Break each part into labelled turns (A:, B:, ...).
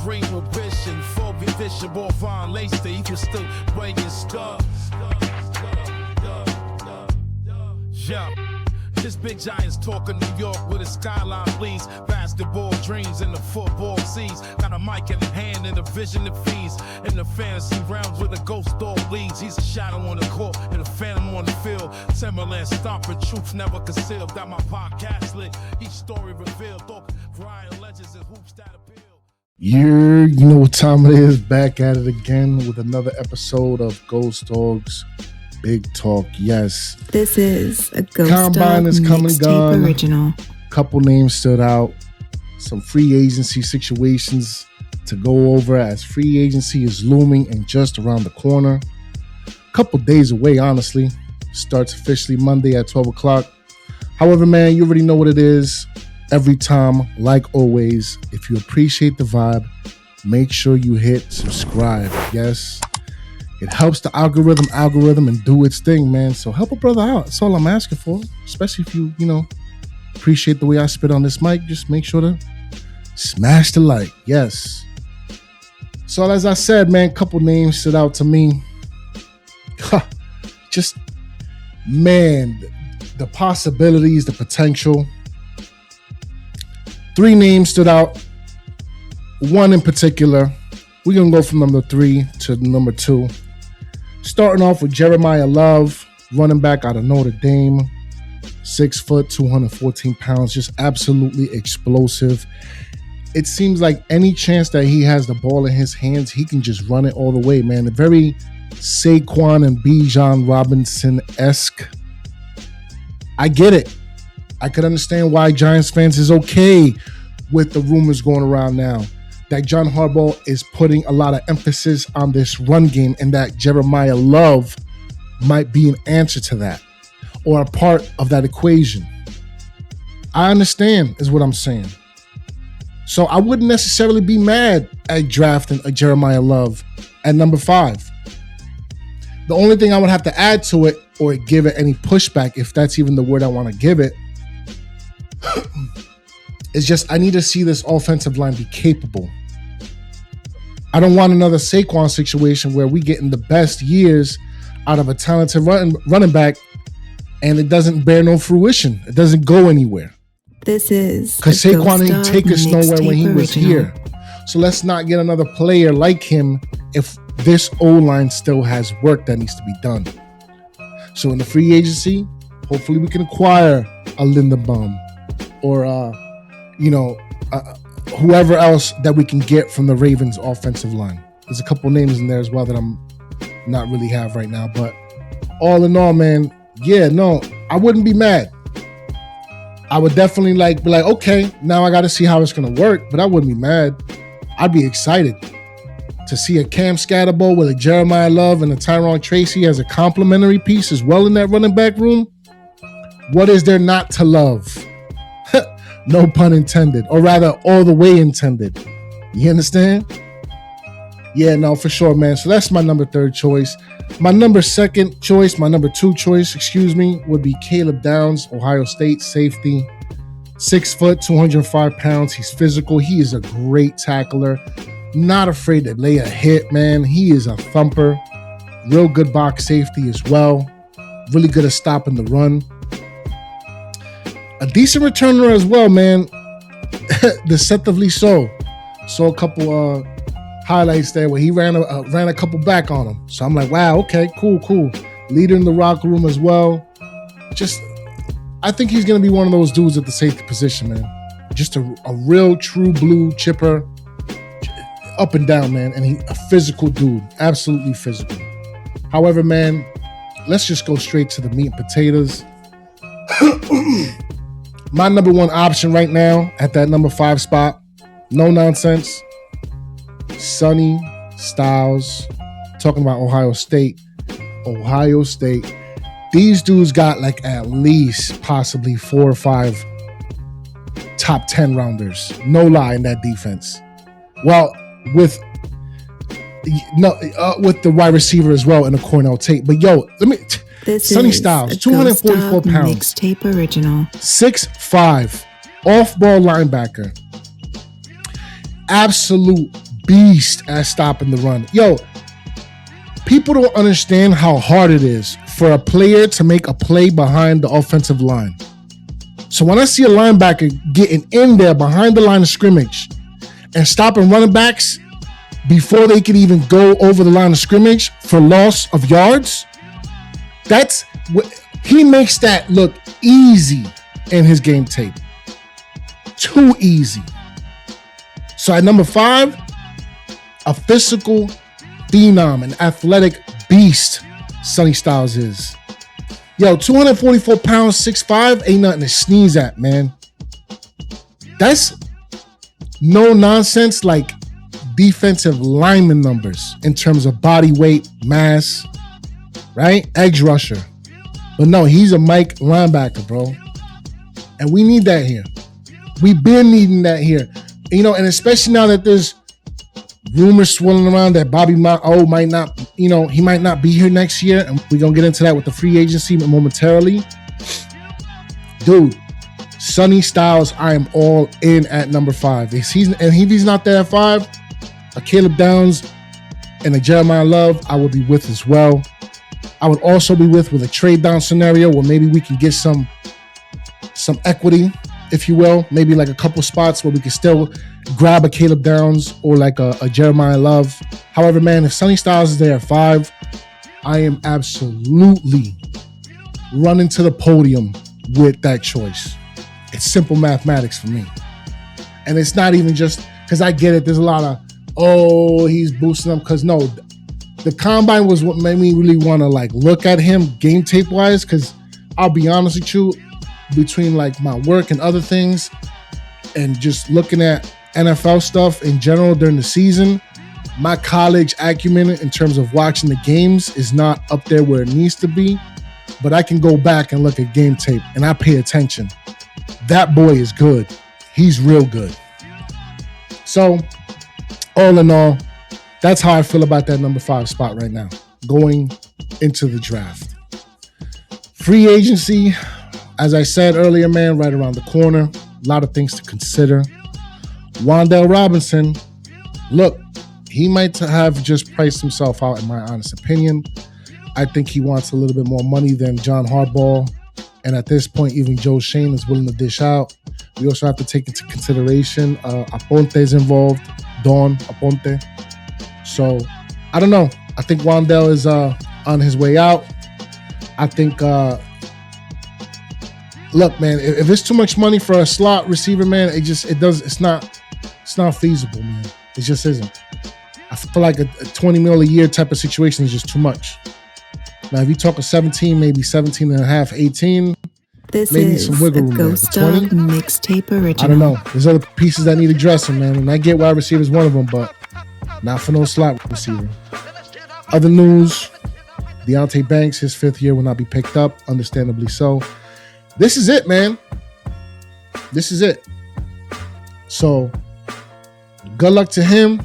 A: dream of vision. For vision, more fine lace, you can still bring your stuff. Yeah. This big giant's talking New York with a skyline bleeds. Basketball dreams in the football seas. Got a mic in the hand and a vision that feeds. In the fantasy realms where the ghost dog leads. He's a shadow on the court and a phantom on the field. Timberland stomping, truth never concealed. Got my podcast lit, each story revealed. Talk Ryan legends and hoops that appeal.
B: You know what time it is. Back at it again with another episode of GhostDog's Big Talk. Yes,
C: this is a
B: Combine is come and gone.
C: Original.
B: Couple names stood out. Some free agency situations to go over as free agency is looming and just around the corner. Couple days away, honestly. Starts officially Monday at 12 o'clock. However, man, you already know what it is. Every time, like always, if you appreciate the vibe, make sure you hit subscribe. Yes. It helps the algorithm and do its thing, man. So help a brother out. That's all I'm asking for. Especially if you appreciate the way I spit on this mic. Just make sure to smash the like. Yes. So as I said, man, couple names stood out to me. Just, man, the possibilities, the potential. 3 names stood out. One in particular. We're going to go from number 3 to number 2. Starting off with Jeremiah Love, running back out of Notre Dame, 6 foot, 214 pounds, just absolutely explosive. It seems like any chance that he has the ball in his hands, he can just run it all the way, man. Very Saquon and Bijan Robinson-esque. I get it. I could understand why Giants fans is okay with the rumors going around now that John Harbaugh is putting a lot of emphasis on this run game and that Jeremiah Love might be an answer to that or a part of that equation. I understand is what I'm saying. So I wouldn't necessarily be mad at drafting a Jeremiah Love at number 5. The only thing I would have to add to it or give it any pushback, if that's even the word I want to give it, is just I need to see this offensive line be capable. I don't want another Saquon situation where we get in the best years out of a talented running back and it doesn't bear no fruition. It doesn't go anywhere.
C: This is
B: because Saquon didn't take us nowhere when he was here. So let's not get another player like him if this O-line still has work that needs to be done. So in the free agency, hopefully we can acquire a Lindenbaum or whoever else that we can get from the Ravens offensive line. There's a couple names in there as well that I'm not really have right now, but all in all, man, I wouldn't be mad. I would definitely be like, okay, now I got to see how it's going to work, but I wouldn't be mad. I'd be excited to see a Cam Scatterbo with a Jeremiah Love and a Tyrone Tracy as a complimentary piece as well in that running back room. What is there not to love? No pun intended, or rather all the way intended. You understand? Yeah, no, for sure, man. So that's my number 3 choice. My number 2 choice, my number 2 choice, would be Caleb Downs, Ohio State safety. 6 foot, 205 pounds. He's physical. He is a great tackler. Not afraid to lay a hit, man. He is a thumper. Real good box safety as well. Really good at stopping the run. A decent returner as well, man. Deceptively so. Saw a couple highlights there where he ran a couple back on him. So I'm like, wow, okay, cool. Leader in the locker room as well. I think he's going to be one of those dudes at the safety position, man. Just a real true blue chipper. Up and down, man. And a physical dude. Absolutely physical. However, man, let's just go straight to the meat and potatoes. My number 1 option right now at that number 5 spot, no nonsense, Sonny Styles, talking about Ohio State. These dudes got at least possibly 4 or 5 top 10 rounders. No lie in that defense. Well, with the wide receiver as well in the Cornell Tate. But Sonny Styles, 244 pounds.
C: Mixtape original.
B: 6'5", off-ball linebacker. Absolute beast at stopping the run. Yo, people don't understand how hard it is for a player to make a play behind the offensive line. So when I see a linebacker getting in there behind the line of scrimmage and stopping running backs before they can even go over the line of scrimmage for loss of yards, that's what he makes that look easy in his game tape. Too easy. So at number 5, a physical phenom, an athletic beast, Sonny Styles is. Yo, 244 pounds, 6'5", ain't nothing to sneeze at, man. That's no nonsense, like defensive lineman numbers in terms of body weight, mass, right? Edge rusher. But no, he's a Mike linebacker, bro. And we need that here. We've been needing that here. You know, and especially now that there's rumors swirling around that Bobby might not, you know, he might not be here next year. And we're going to get into that with the free agency momentarily. Dude, Sonny Styles, I am all in at number 5. If he's not there at 5, a Caleb Downs and a Jeremiah Love, I will be with as well. I would also be with a trade down scenario where maybe we can get some equity, if you will, maybe like a couple spots where we can still grab a Caleb Downs or like a Jeremiah Love. However, man, if Sonny Styles is there at 5, I am absolutely running to the podium with that choice. It's simple mathematics for me. And it's not even just because I get it. There's a lot of, he's boosting them. Because no, the combine was what made me really want to like look at him game tape wise. Because I'll be honest with you, between like my work and other things and just looking at NFL stuff in general during the season, my college acumen in terms of watching the games is not up there where it needs to be. But I can go back and look at game tape and I pay attention. That boy is good. He's real good. So, all in all, that's how I feel about that number 5 spot right now, going into the draft. Free agency, as I said earlier, man, right around the corner. A lot of things to consider. Wan'Dale Robinson, look, he might have just priced himself out, in my honest opinion. I think he wants a little bit more money than John Harbaugh. And at this point, even Joe Shane is willing to dish out. We also have to take into consideration Aponte is involved, Don Aponte. So, I don't know. I think Wan'Dale is on his way out. I think, look, man, if it's too much money for a slot receiver, man, it's not feasible, man. It just isn't. I feel like a $20 million a year type of situation is just too much. Now, if you talk a 17, maybe 17 and a half, 18,
C: this
B: maybe
C: is
B: some wiggle
C: a
B: room there.
C: GhostDog mixtape original.
B: I don't know. There's other pieces that need addressing, man. And I get wide receiver is one of them, but not for no slot receiver. Other news, Deonte Banks, his 5th year will not be picked up, understandably so. This is it, man. This is it. So, good luck to him.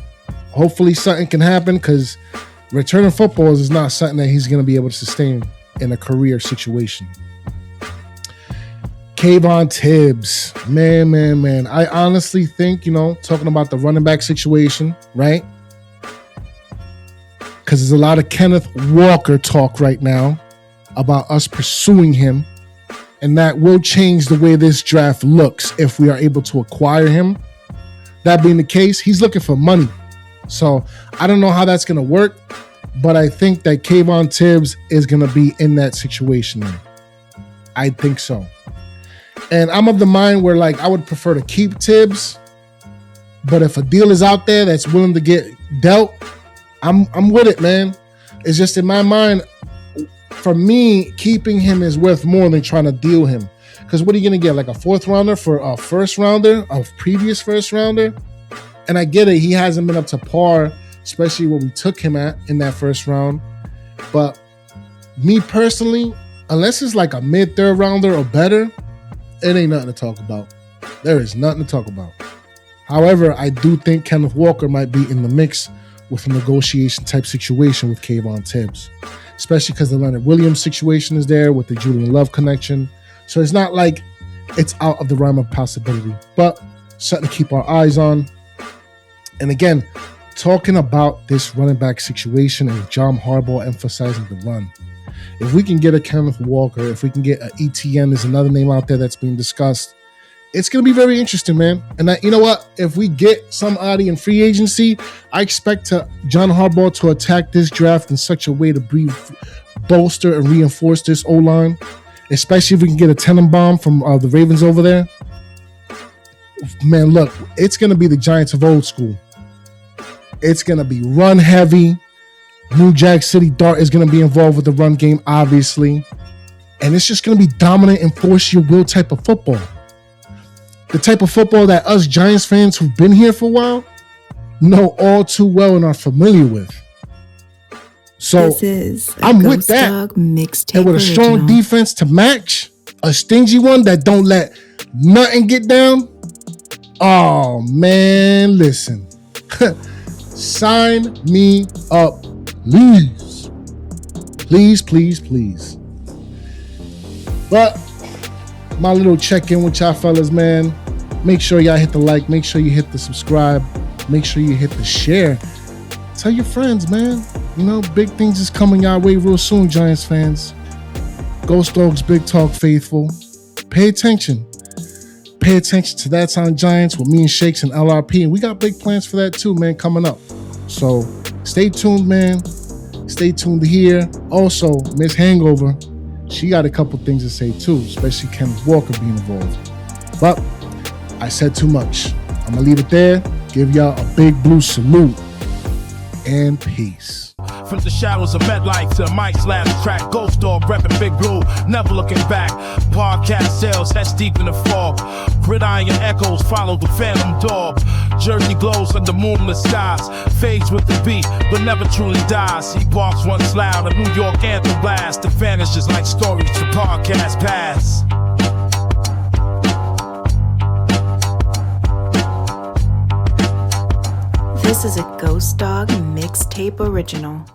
B: Hopefully something can happen because returning footballs is not something that he's going to be able to sustain in a career situation. Kayvon Tibbs. Man. I honestly think, talking about the running back situation, right? Because there's a lot of Kenneth Walker talk right now about us pursuing him. And that will change the way this draft looks if we are able to acquire him. That being the case, he's looking for money. So I don't know how that's going to work, but I think that Kayvon Tibbs is going to be in that situation there. I think so. And I'm of the mind where I would prefer to keep Tibbs, but if a deal is out there that's willing to get dealt, I'm with it, man. It's just in my mind, for me, keeping him is worth more than trying to deal him. Because what are you going to get? Like a 4th rounder for a first rounder, a previous first rounder? And I get it. He hasn't been up to par, especially when we took him at in that first round. But me personally, unless it's like a mid-3rd rounder or better, it ain't nothing to talk about. There is nothing to talk about. However, I do think Kenneth Walker might be in the mix with a negotiation type situation with Kayvon Tibbs, especially because the Leonard Williams situation is there with the Julian Love connection. So it's not like it's out of the realm of possibility, but something to keep our eyes on. And again, talking about this running back situation and John Harbaugh emphasizing the run. If we can get a Kenneth Walker, if we can get an ETN, there's another name out there that's being discussed. It's going to be very interesting, man. And you know what? If we get somebody in free agency, I expect John Harbaugh to attack this draft in such a way to bolster and reinforce this O-line, especially if we can get a Tenenbaum from the Ravens over there. Man, look, it's going to be the Giants of old school. It's going to be run heavy. New Jack City Dart is going to be involved with the run game, obviously. And it's just going to be dominant and force your will type of football. The type of football that us Giants fans who've been here for a while know all too well and are familiar with. So
C: This is a
B: I'm with that.
C: GhostDog mixtape
B: And with a strong
C: original.
B: defense to match, a stingy one that don't let nothing get down. Oh, man, listen. Sign me up, please. Please, please, please. But my little check-in with y'all fellas, man. Make sure y'all hit the like. Make sure you hit the subscribe. Make sure you hit the share. Tell your friends, man. You know, big things is coming our way real soon, Giants fans. Ghost Dogs, Big Talk faithful. Pay attention. Pay attention to That's on Giants with me and Shakes and LRP. And we got big plans for that too, man, coming up. So stay tuned, man. Stay tuned to hear. Also, Miss Hangover, she got a couple things to say too, especially Kenneth Walker being involved. But I said too much. I'm going to leave it there. Give y'all a big blue salute. And peace.
A: From the shadows of MetLife to Mike's last track, GhostDog repping Big Blue, never looking back. Podcast sales, that's deep in the fog. Gridiron echoes follow the phantom dog. Jersey glows under moonless skies. Fades with the beat, but never truly dies. He barks once loud, a New York anthem blast. That vanishes like stories from podcast past.
C: This is a GhostDog mixtape original.